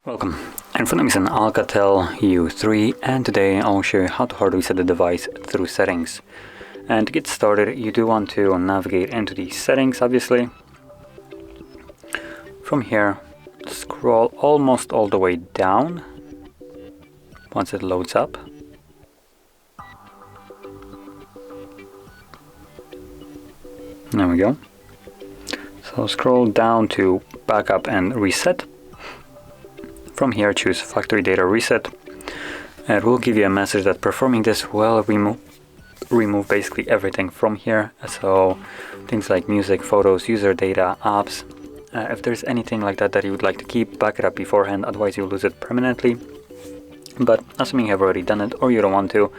Welcome. In front of me is an ALCATEL U3, and today I'll show you how to hard reset the device through settings. And to get started, you do want to navigate into the settings, obviously. From here, scroll almost all the way down once it loads up. There we go. So scroll down to backup and reset. From here, choose factory data reset. It will give you a message that performing this will remove basically everything from here. So things like music, photos, user data, apps. If there's anything like that that you would like to keep, back it up beforehand, otherwise you'll lose it permanently. But assuming you have already done it or you don't want to,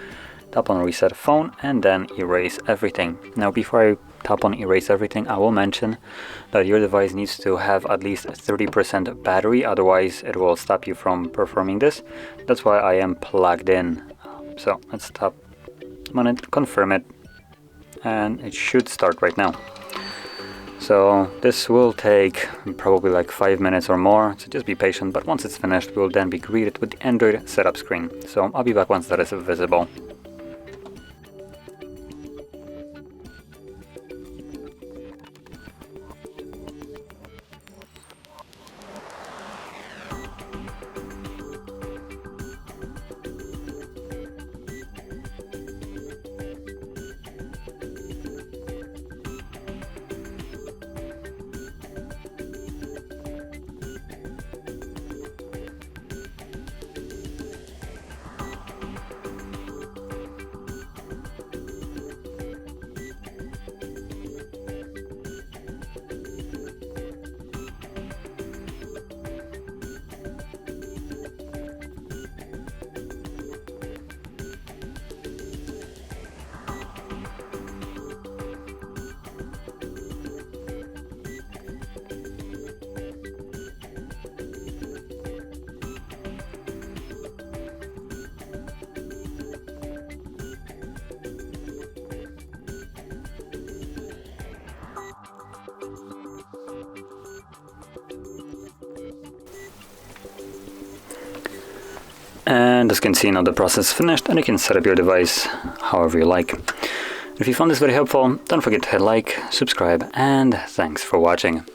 tap on reset phone and then erase everything. Now before I tap on erase everything, I will mention that your device needs to have at least 30% battery, otherwise it will stop you from performing this. That's why I am plugged in. So let's tap on it, confirm it, and it should start right now. So this will take probably like 5 minutes or more, so just be patient, but once it's finished we will then be greeted with the Android setup screen. So I'll be back once that is visible. And as you can see, now the process is finished and you can set up your device however you like. If you found this very helpful, don't forget to hit like, subscribe, and thanks for watching.